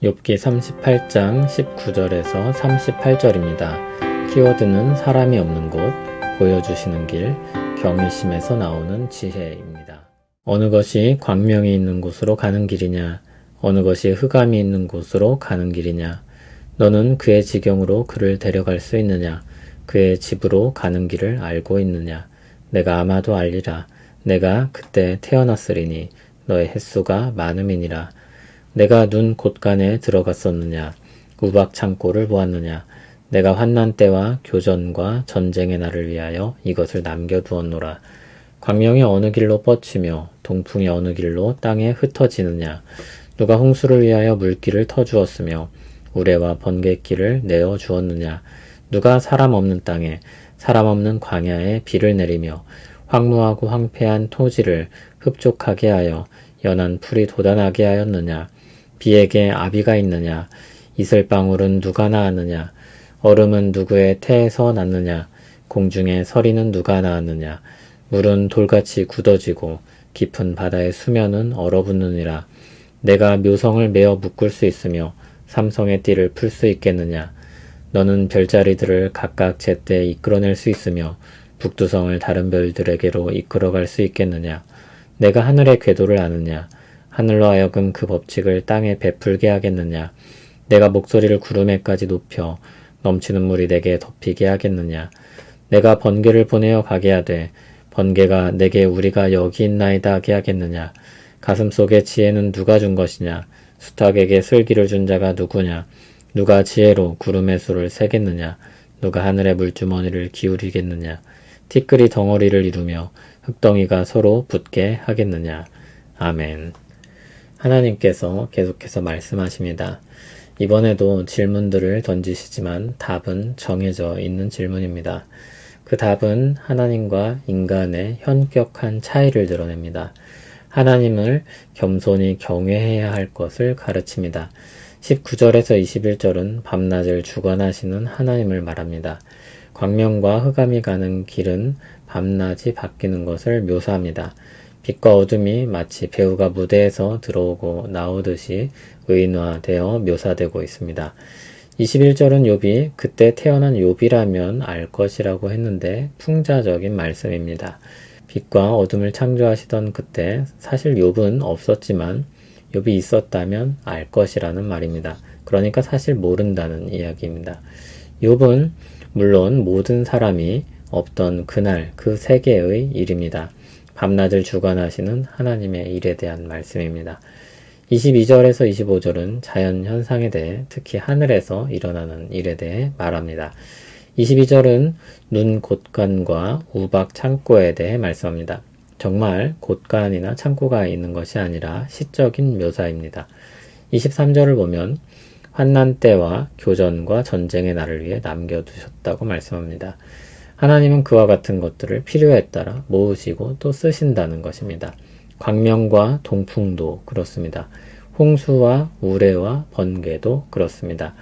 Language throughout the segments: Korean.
욥기 38장 19절에서 38절입니다. 키워드는 사람이 없는 곳, 보여주시는 길, 경외심에서 나오는 지혜입니다. 어느 것이 광명이 있는 곳으로 가는 길이냐, 어느 것이 흑암이 있는 곳으로 가는 길이냐, 너는 그의 지경으로 그를 데려갈 수 있느냐, 그의 집으로 가는 길을 알고 있느냐. 내가 아마도 알리라. 내가 그때 태어났으리니 너의 횟수가 많음이니라. 내가 눈 곳간에 들어갔었느냐, 우박 창고를 보았느냐. 내가 환난 때와 교전과 전쟁의 날을 위하여 이것을 남겨두었노라. 광명이 어느 길로 뻗치며 동풍이 어느 길로 땅에 흩어지느냐. 누가 홍수를 위하여 물길을 터주었으며 우레와 번갯길을 내어 주었느냐. 누가 사람 없는 땅에 사람 없는 광야에 비를 내리며 황무하고 황폐한 토지를 흡족하게 하여 연한 풀이 돋아나게 하였느냐. 비에게 아비가 있느냐. 이슬방울은 누가 낳았느냐. 얼음은 누구의 태에서 났느냐. 공중에 서리는 누가 낳았느냐. 물은 돌같이 굳어지고 깊은 바다의 수면은 얼어붙느니라. 내가 묘성을 메어 묶을 수 있으며 삼성의 띠를 풀 수 있겠느냐. 너는 별자리들을 각각 제때 이끌어낼 수 있으며 북두성을 다른 별들에게로 이끌어갈 수 있겠느냐. 내가 하늘의 궤도를 아느냐. 하늘로 하여금 그 법칙을 땅에 베풀게 하겠느냐. 내가 목소리를 구름에까지 높여 넘치는 물이 내게 덮이게 하겠느냐. 내가 번개를 보내어 가게 하되 번개가 내게 우리가 여기 있나이다 하게 하겠느냐. 가슴속에 지혜는 누가 준 것이냐. 수탉에게 슬기를 준 자가 누구냐. 누가 지혜로 구름의 수를 세겠느냐. 누가 하늘의 물주머니를 기울이겠느냐. 티끌이 덩어리를 이루며 흙덩이가 서로 붙게 하겠느냐. 아멘. 하나님께서 계속해서 말씀하십니다. 이번에도 질문들을 던지시지만 답은 정해져 있는 질문입니다. 그 답은 하나님과 인간의 현격한 차이를 드러냅니다. 하나님을 겸손히 경외해야 할 것을 가르칩니다. 19절에서 21절은 밤낮을 주관하시는 하나님을 말합니다. 광명과 흑암이 가는 길은 밤낮이 바뀌는 것을 묘사합니다. 빛과 어둠이 마치 배우가 무대에서 들어오고 나오듯이 의인화되어 묘사되고 있습니다. 21절은 욥이 그때 태어난 욥이라면 알 것이라고 했는데 풍자적인 말씀입니다. 빛과 어둠을 창조하시던 그때 사실 욥은 없었지만 욥이 있었다면 알 것이라는 말입니다. 그러니까 사실 모른다는 이야기입니다. 욥은 물론 모든 사람이 없던 그날 그 세계의 일입니다. 밤낮을 주관하시는 하나님의 일에 대한 말씀입니다. 22절에서 25절은 자연 현상에 대해 특히 하늘에서 일어나는 일에 대해 말합니다. 22절은 눈 곳간과 우박 창고에 대해 말씀합니다. 정말 곳간이나 창고가 있는 것이 아니라 시적인 묘사입니다. 23절을 보면 환난 때와 교전과 전쟁의 날을 위해 남겨두셨다고 말씀합니다. 하나님은 그와 같은 것들을 필요에 따라 모으시고 또 쓰신다는 것입니다. 광명과 동풍도 그렇습니다. 홍수와 우레와 번개도 그렇습니다.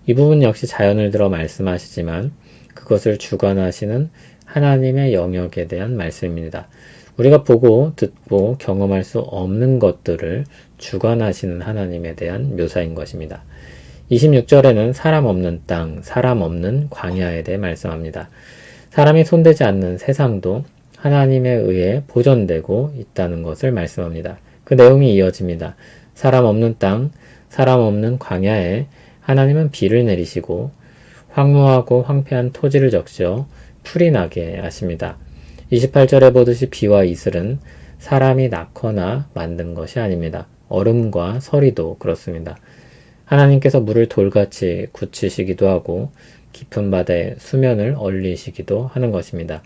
이 부분 역시 자연을 들어 말씀하시지만 그것을 주관하시는 하나님의 영역에 대한 말씀입니다. 우리가 보고 듣고 경험할 수 없는 것들을 주관하시는 하나님에 대한 묘사인 것입니다. 26절에는 사람 없는 땅, 사람 없는 광야에 대해 말씀합니다. 사람이 손대지 않는 세상도 하나님에 의해 보존되고 있다는 것을 말씀합니다. 그 내용이 이어집니다. 사람 없는 땅, 사람 없는 광야에 하나님은 비를 내리시고 황무하고 황폐한 토지를 적셔 풀이 나게 하십니다. 28절에 보듯이 비와 이슬은 사람이 낳거나 만든 것이 아닙니다. 얼음과 서리도 그렇습니다. 하나님께서 물을 돌같이 굳히시기도 하고 깊은 바다의 수면을 얼리시기도 하는 것입니다.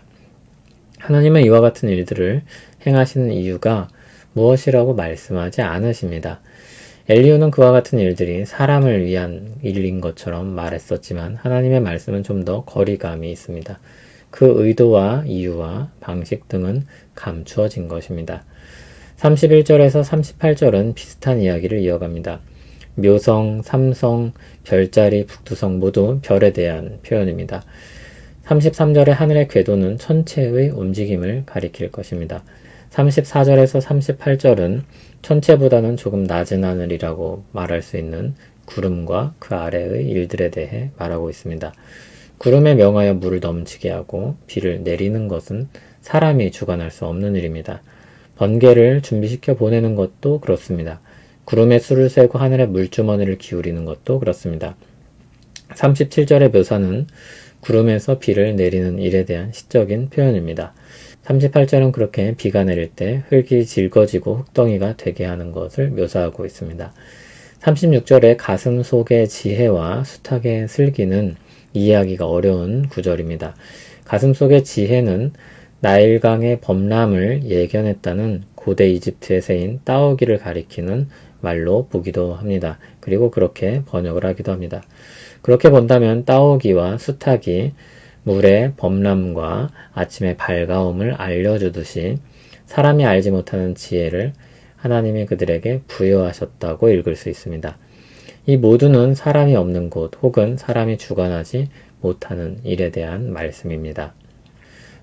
하나님은 이와 같은 일들을 행하시는 이유가 무엇이라고 말씀하지 않으십니다. 엘리후는 그와 같은 일들이 사람을 위한 일인 것처럼 말했었지만 하나님의 말씀은 좀 더 거리감이 있습니다. 그 의도와 이유와 방식 등은 감추어진 것입니다. 31절에서 38절은 비슷한 이야기를 이어갑니다. 묘성, 삼성, 별자리, 북두성 모두 별에 대한 표현입니다. 33절의 하늘의 궤도는 천체의 움직임을 가리킬 것입니다. 34절에서 38절은 천체보다는 조금 낮은 하늘이라고 말할 수 있는 구름과 그 아래의 일들에 대해 말하고 있습니다. 구름에 명하여 물을 넘치게 하고 비를 내리는 것은 사람이 주관할 수 없는 일입니다. 번개를 준비시켜 보내는 것도 그렇습니다. 구름에 술을 세고 하늘에 물주머니를 기울이는 것도 그렇습니다. 37절의 묘사는 구름에서 비를 내리는 일에 대한 시적인 표현입니다. 38절은 그렇게 비가 내릴 때 흙이 질거지고 흙덩이가 되게 하는 것을 묘사하고 있습니다. 36절의 가슴 속의 지혜와 수탉의 슬기는 이해하기가 어려운 구절입니다. 가슴 속의 지혜는 나일강의 범람을 예견했다는 고대 이집트의 새인 따오기를 가리키는 말로 보기도 합니다. 그리고 그렇게 번역을 하기도 합니다. 그렇게 본다면 따오기와 수탉이 물의 범람과 아침의 밝아옴을 알려주듯이 사람이 알지 못하는 지혜를 하나님이 그들에게 부여하셨다고 읽을 수 있습니다. 이 모두는 사람이 없는 곳 혹은 사람이 주관하지 못하는 일에 대한 말씀입니다.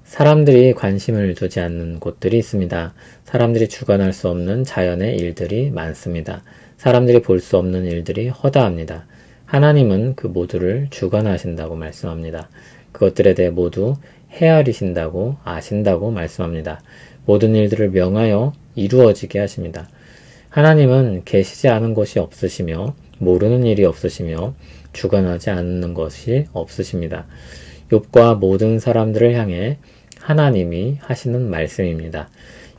사람들이 관심을 두지 않는 곳들이 있습니다. 사람들이 주관할 수 없는 자연의 일들이 많습니다. 사람들이 볼 수 없는 일들이 허다합니다. 하나님은 그 모두를 주관하신다고 말씀합니다. 그것들에 대해 모두 헤아리신다고 아신다고 말씀합니다. 모든 일들을 명하여 이루어지게 하십니다. 하나님은 계시지 않은 것이 없으시며 모르는 일이 없으시며 주관하지 않는 것이 없으십니다. 욥과 모든 사람들을 향해 하나님이 하시는 말씀입니다.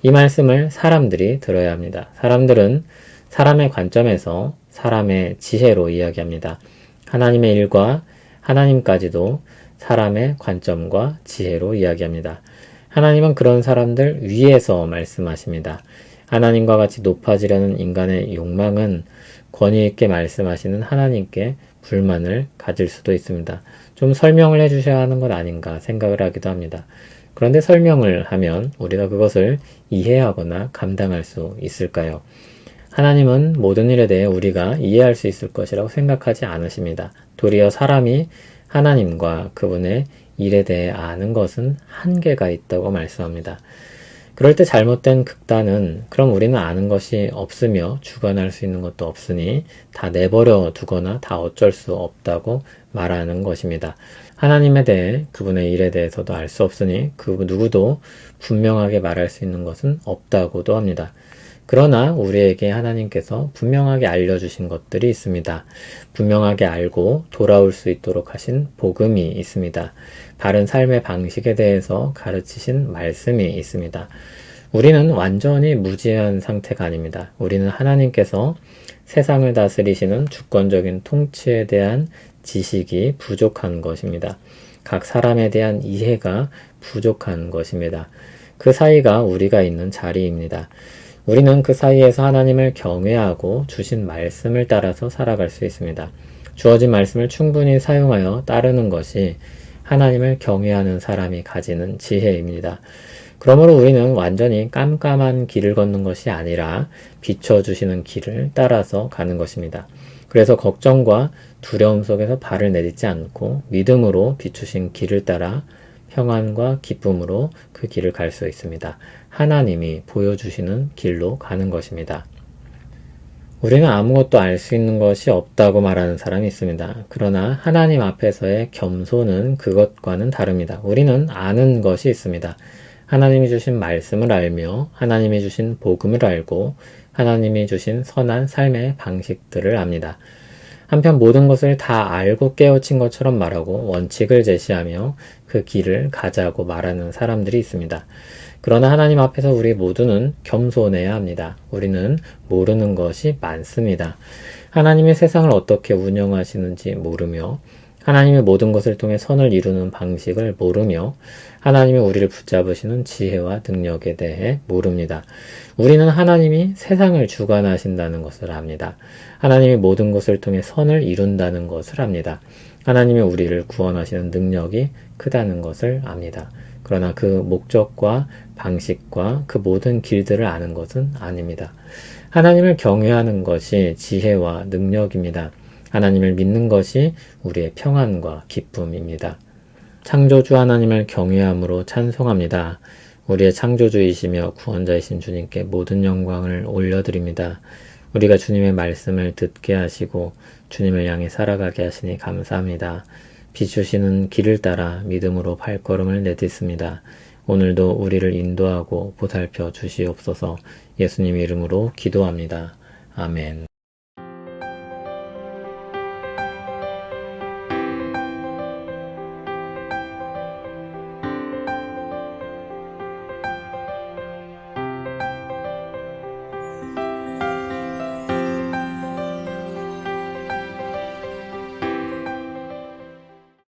이 말씀을 사람들이 들어야 합니다. 사람들은 사람의 관점에서 사람의 지혜로 이야기합니다. 하나님의 일과 하나님까지도 사람의 관점과 지혜로 이야기합니다. 하나님은 그런 사람들 위에서 말씀하십니다. 하나님과 같이 높아지려는 인간의 욕망은 권위 있게 말씀하시는 하나님께 불만을 가질 수도 있습니다. 좀 설명을 해주셔야 하는 것 아닌가 생각을 하기도 합니다. 그런데 설명을 하면 우리가 그것을 이해하거나 감당할 수 있을까요? 하나님은 모든 일에 대해 우리가 이해할 수 있을 것이라고 생각하지 않으십니다. 도리어 사람이 하나님과 그분의 일에 대해 아는 것은 한계가 있다고 말씀합니다. 그럴 때 잘못된 극단은 그럼 우리는 아는 것이 없으며 주관할 수 있는 것도 없으니 다 내버려 두거나 다 어쩔 수 없다고 말하는 것입니다. 하나님에 대해 그분의 일에 대해서도 알 수 없으니 그 누구도 분명하게 말할 수 있는 것은 없다고도 합니다. 그러나 우리에게 하나님께서 분명하게 알려주신 것들이 있습니다. 분명하게 알고 돌아올 수 있도록 하신 복음이 있습니다. 바른 삶의 방식에 대해서 가르치신 말씀이 있습니다. 우리는 완전히 무지한 상태가 아닙니다. 우리는 하나님께서 세상을 다스리시는 주권적인 통치에 대한 지식이 부족한 것입니다. 각 사람에 대한 이해가 부족한 것입니다. 그 사이가 우리가 있는 자리입니다. 우리는 그 사이에서 하나님을 경외하고 주신 말씀을 따라서 살아갈 수 있습니다. 주어진 말씀을 충분히 사용하여 따르는 것이 하나님을 경외하는 사람이 가지는 지혜입니다. 그러므로 우리는 완전히 깜깜한 길을 걷는 것이 아니라 비춰주시는 길을 따라서 가는 것입니다. 그래서 걱정과 두려움 속에서 발을 내딛지 않고 믿음으로 비추신 길을 따라 평안과 기쁨으로 그 길을 갈 수 있습니다. 하나님이 보여주시는 길로 가는 것입니다. 우리는 아무것도 알 수 있는 것이 없다고 말하는 사람이 있습니다. 그러나 하나님 앞에서의 겸손은 그것과는 다릅니다. 우리는 아는 것이 있습니다. 하나님이 주신 말씀을 알며 하나님이 주신 복음을 알고 하나님이 주신 선한 삶의 방식들을 압니다. 한편 모든 것을 다 알고 깨우친 것처럼 말하고 원칙을 제시하며 그 길을 가자고 말하는 사람들이 있습니다. 그러나 하나님 앞에서 우리 모두는 겸손해야 합니다. 우리는 모르는 것이 많습니다. 하나님이 세상을 어떻게 운영하시는지 모르며 하나님의 모든 것을 통해 선을 이루는 방식을 모르며 하나님이 우리를 붙잡으시는 지혜와 능력에 대해 모릅니다. 우리는 하나님이 세상을 주관하신다는 것을 압니다. 하나님이 모든 것을 통해 선을 이룬다는 것을 압니다. 하나님이 우리를 구원하시는 능력이 크다는 것을 압니다. 그러나 그 목적과 방식과 그 모든 길들을 아는 것은 아닙니다. 하나님을 경외하는 것이 지혜와 능력입니다. 하나님을 믿는 것이 우리의 평안과 기쁨입니다. 창조주 하나님을 경외함으로 찬송합니다. 우리의 창조주이시며 구원자이신 주님께 모든 영광을 올려드립니다. 우리가 주님의 말씀을 듣게 하시고 주님을 향해 살아가게 하시니 감사합니다. 비추시는 길을 따라 믿음으로 발걸음을 내딛습니다. 오늘도 우리를 인도하고 보살펴 주시옵소서. 예수님 이름으로 기도합니다. 아멘.